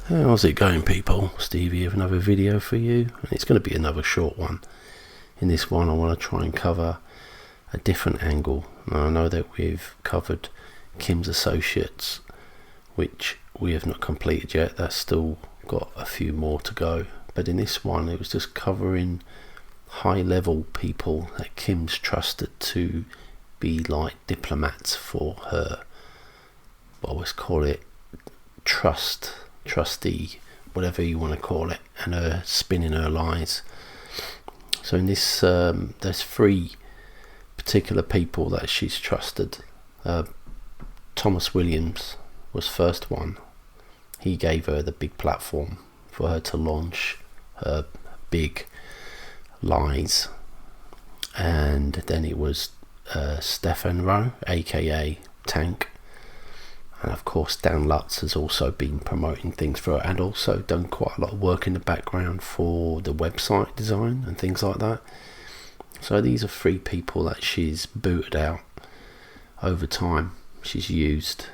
How's it going, people? Stevie with another video for you, and it's going to be another short one. In this one I want to try and cover a different angle. Now, I know that we've covered Kim's Associates, which we have not completed yet. That's still got a few more to go, but in this one it was just covering high level people that Kim's trusted to be like diplomats for her, I always call it trustee, whatever you want to call it, and her spinning her lies. So in this there's three particular people that she's trusted. Thomas Williams was first one. He gave her the big platform for her to launch her big lies. And then it was Steffen Rowe, aka Tank, and of course Dan Lutz has also been promoting things for her and also done quite a lot of work in the background for the website design and things like that. So these are three people that she's booted out over time, she's used,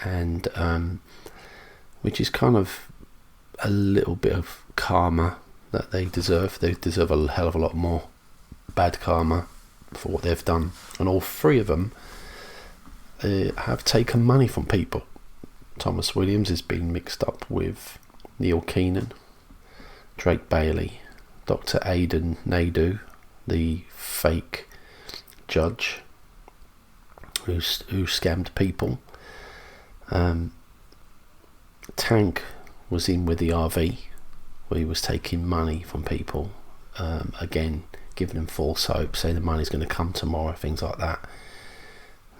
and which is kind of a little bit of karma that they deserve. They deserve a hell of a lot more bad karma for what they've done, and all three of them have taken money from people. Thomas Williams has been mixed up with Neil Keenan, Drake Bailey, Dr. Aidan Naidu, the fake judge who scammed people. Tank was in with the RV, where he was taking money from people, again giving them false hope, saying the money's going to come tomorrow, things like that.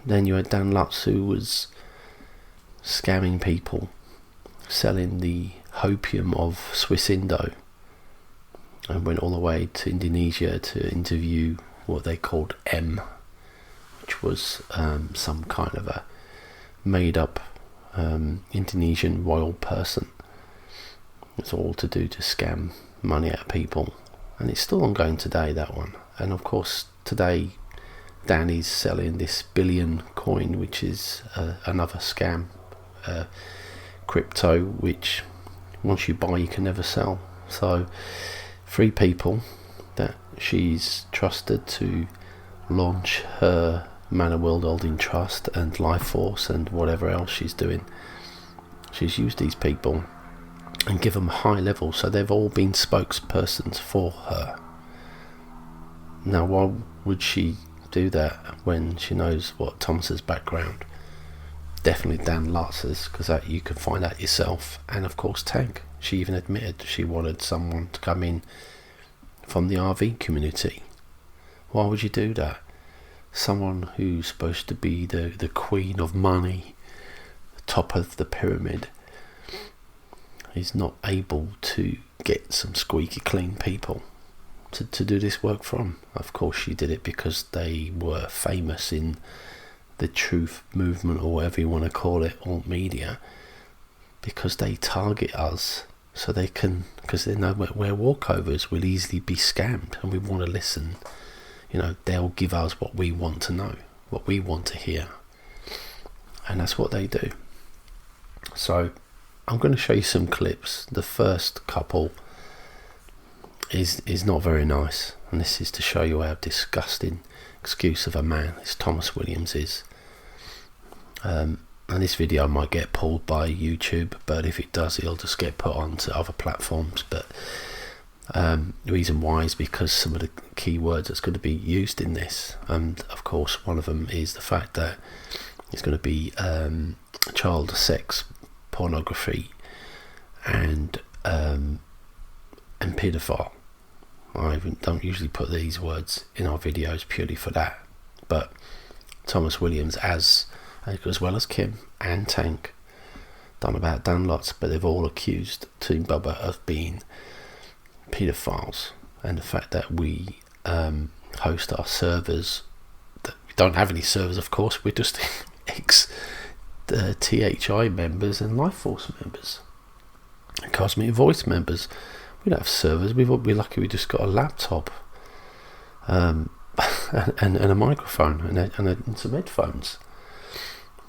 Then you had Dan Lutz, who was scamming people, selling the hopium of Swiss Indo, and went all the way to Indonesia to interview what they called M, which was some kind of a made up Indonesian royal person. It's all to do to scam money out of people, and it's still ongoing today, that one. And of course today Danny's selling this billion coin, which is another scam, crypto, which once you buy you can never sell. So three people that she's trusted to launch her Manor World Holding Trust and Life Force and whatever else she's doing. She's used these people and give them high level, so they've all been spokespersons for her. Now why would she do that when she knows what Thomas's background? Definitely Dan Lutz's, because that you can find out yourself. And of course Tank, she even admitted she wanted someone to come in from the RV community. Why would you do that? Someone who's supposed to be the queen of money, the top of the pyramid, is not able to get some squeaky clean people to do this work from. Of course she did it because they were famous in the truth movement, or whatever you want to call it, alt media, because they target us, so they can, because they know we're walkovers, we'll easily be scammed, and we want to listen. You know, they'll give us what we want to know, what we want to hear, and that's what they do. So I'm going to show you some clips. The first couple is not very nice, and this is to show you how disgusting excuse of a man this Thomas Williams is. And this video might get pulled by YouTube, but if it does, it'll just get put onto other platforms. But the reason why is because some of the keywords that's going to be used in this, and of course one of them is the fact that it's going to be child sex pornography and paedophile. I don't usually put these words in our videos purely for that, but Thomas Williams, as well as Kim and Tank, done about Dan Lutz, but they've all accused Team Bubba of being paedophiles. And the fact that we host our servers, that we don't have any servers, of course, we're just THI members and Life Force members and Cosmic Voice members. We don't have servers. We're lucky we just got a laptop and a microphone and some headphones.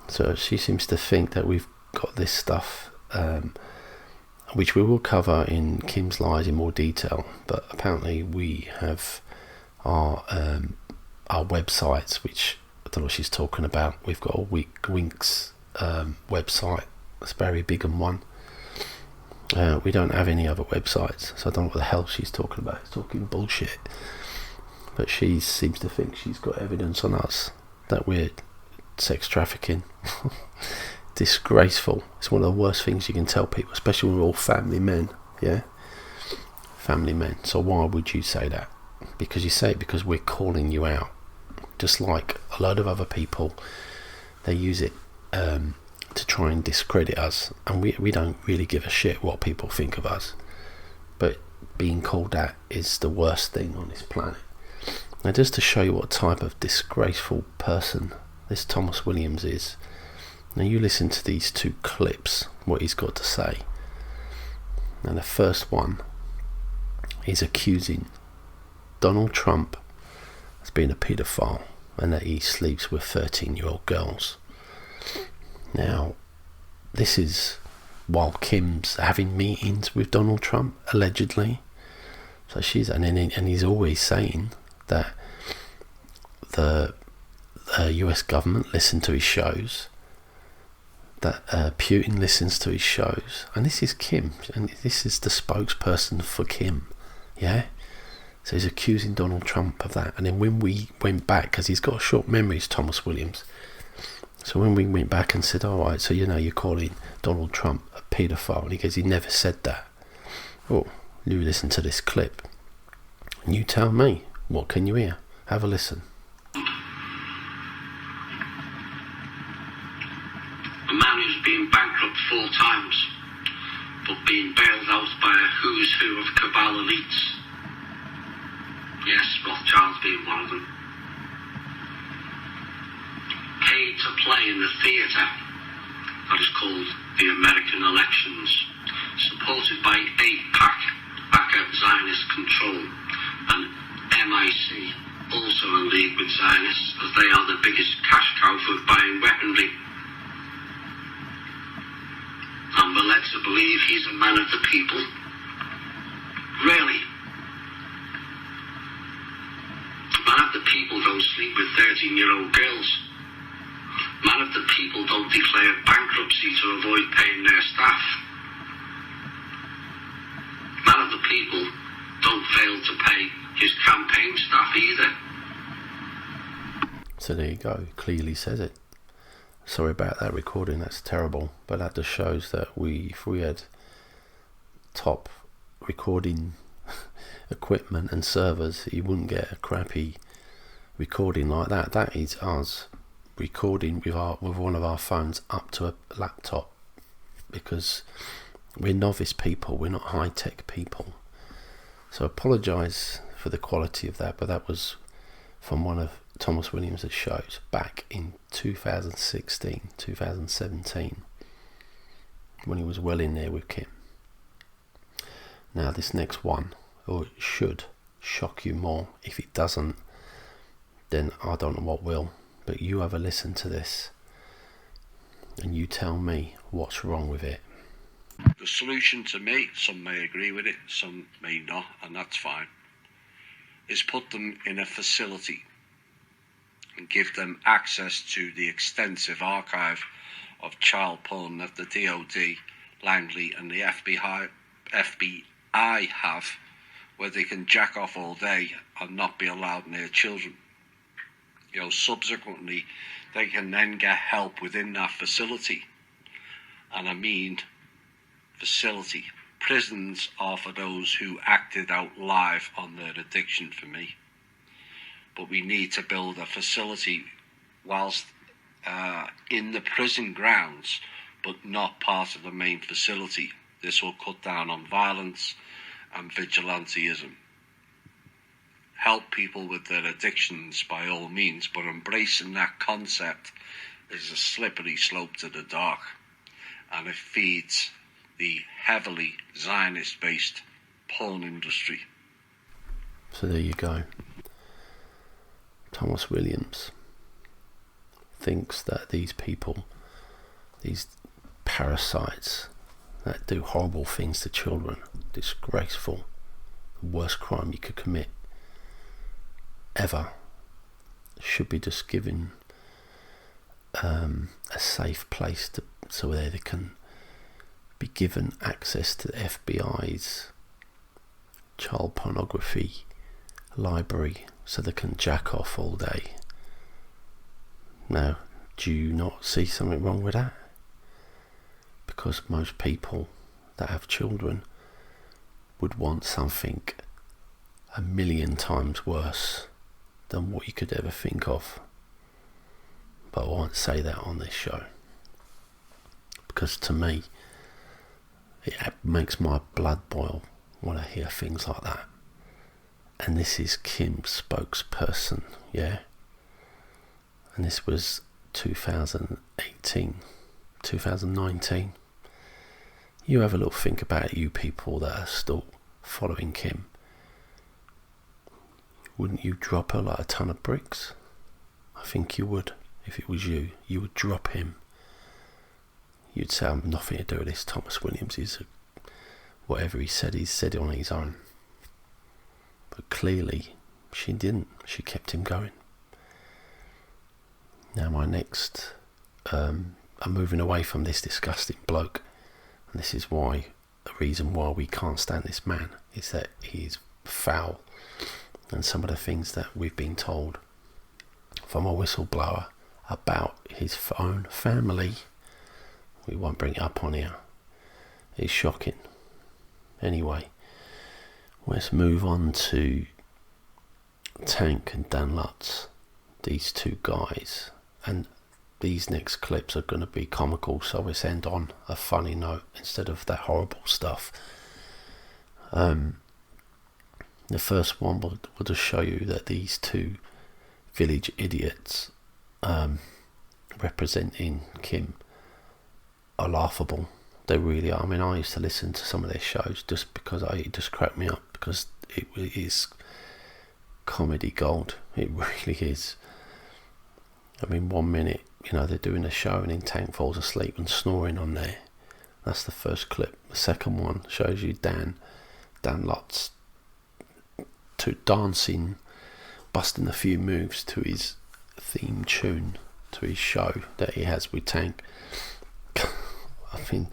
So she seems to think that we've got this stuff which we will cover in Kim's Lies in more detail. But apparently we have our websites, which I don't know what she's talking about. We've got a Winks website. It's a very big one. We don't have any other websites, so I don't know what the hell she's talking about. She's talking bullshit. But she seems to think she's got evidence on us that we're sex trafficking. Disgraceful. It's one of the worst things you can tell people, especially when we're all family men. Yeah, family men. So why would you say that? Because you say it because we're calling you out. Just like a load of other people, they use it to try and discredit us, and we don't really give a shit what people think of us. But being called out is the worst thing on this planet. Now, just to show you what type of disgraceful person this Thomas Williams is, now you listen to these two clips, what he's got to say. Now the first one is accusing Donald Trump as being a paedophile and that he sleeps with 13-year-old girls. Now, this is while Kim's having meetings with Donald Trump, allegedly. So and he's always saying that the US government listen to his shows, that Putin listens to his shows, and this is Kim, and this is the spokesperson for Kim, yeah? So he's accusing Donald Trump of that. And then when we went back, because he's got short memories, Thomas Williams, so when we went back and said, all right, so you're calling Donald Trump a paedophile, and he goes, he never said that. Oh, you listen to this clip, and you tell me, what can you hear? Have a listen. A man who's been bankrupt 4 times, but being bailed out by a who's who of cabal elites. Yes, Rothschild's being one of them. Paid to play in the theatre that is called the American elections, supported by AIPAC, Backup Zionist Control, and MIC, also in league with Zionists, as they are the biggest cash cow for buying weaponry. And we're led to believe he's a man of the people. Really? Man of the people don't sleep with 13-year-old girls. Man of the people don't declare bankruptcy to avoid paying their staff. Man of the people don't fail to pay his campaign staff either. So there you go, clearly says it. Sorry about that recording, that's terrible, but that just shows that if we had top recording equipment and servers, you wouldn't get a crappy recording like that. That is us recording with one of our phones up to a laptop, because we're novice people, we're not high-tech people. So apologise for the quality of that, but that was from one of Thomas Williams' shows back in 2016, 2017, when he was well in there with Kim. Now this next one, or it should shock you more. If it doesn't, then I don't know what will. But you have a listen to this and you tell me what's wrong with it. The solution, to me, some may agree with it, some may not, and that's fine, is put them in a facility and give them access to the extensive archive of child porn that the DOD, Langley and the FBI have, where they can jack off all day and not be allowed near children. Subsequently, they can then get help within that facility. And I mean facility. Prisons are for those who acted out live on their addiction, for me. But we need to build a facility whilst in the prison grounds, but not part of the main facility. This will cut down on violence and vigilantism. Help people with their addictions by all means, but embracing that concept is a slippery slope to the dark, and it feeds the heavily Zionist-based porn industry. So there you go. Thomas Williams thinks that these people, these parasites, that do horrible things to children, disgraceful, the worst crime you could commit ever, should be just given a safe place so they can be given access to the FBI's child pornography library so they can jack off all day. Now, do you not see something wrong with that? Because most people that have children would want something 1,000,000 times worse than what you could ever think of. But I won't say that on this show, because to me it makes my blood boil when I hear things like that. And this is Kim's spokesperson, yeah? And this was 2019. You have a little think about it, you people that are still following Kim. Wouldn't you drop her like a ton of bricks? I think you would. If it was you, you would drop him. You'd say, I'm nothing to do with this. Thomas Williams is whatever he said it on his own. But clearly she didn't. She kept him going. Now my next, I'm moving away from this disgusting bloke, and this is why, the reason why we can't stand this man is that he's foul, and some of the things that we've been told from a whistleblower about his own family, we won't bring it up on here, is shocking. Anyway, let's move on to Tank and Dan Lutz, these two guys, and these next clips are going to be comical, so let's end on a funny note instead of that horrible stuff. The first one will just show you that these two village idiots representing Kim are laughable. They really are. I mean, I used to listen to some of their shows just because it just cracked me up, because it is comedy gold. It really is. I mean, 1 minute, they're doing a show and then Tank falls asleep and snoring on there. That's the first clip. The second one shows you Dan Lutz to dancing, busting a few moves to his theme tune to his show that he has with Tank. I think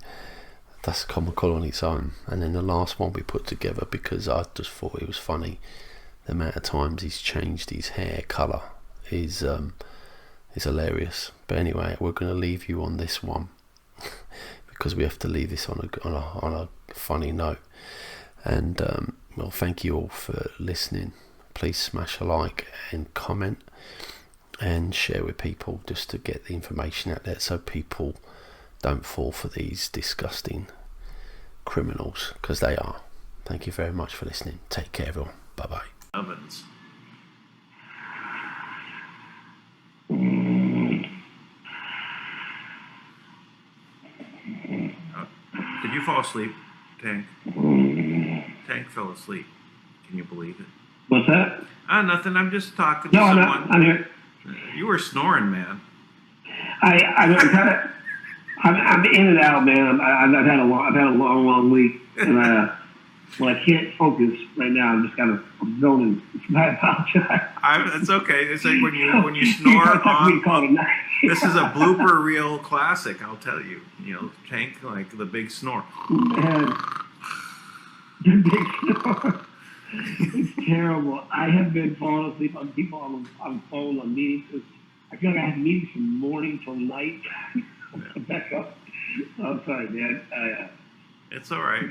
that's comical on its own. And then the last one we put together because I just thought it was funny. The amount of times he's changed his hair colour is hilarious. But anyway, we're going to leave you on this one because we have to leave this on a funny note. And well, thank you all for listening. Please smash a like and comment and share with people just to get the information out there so people don't fall for these disgusting criminals, because they are. Thank you very much for listening. Take care, everyone. Bye bye. Ovens. Did you fall asleep, Tank? Tank fell asleep. Can you believe it? What's that? Nothing. I'm just talking to No, someone. I'm here. You were snoring, man. I'm in and out, man. I've had a long week, and I can't focus right now. I'm just I'm zoning. I apologize. It's okay. It's like when you snore on. This is a blooper reel classic. I'll tell you. Tank, like the big snore. And the big snore. It's terrible. I have been falling asleep on people on phone, on meetings. I feel like I have meetings from morning till night. Back up. I'm sorry, man. It's all right.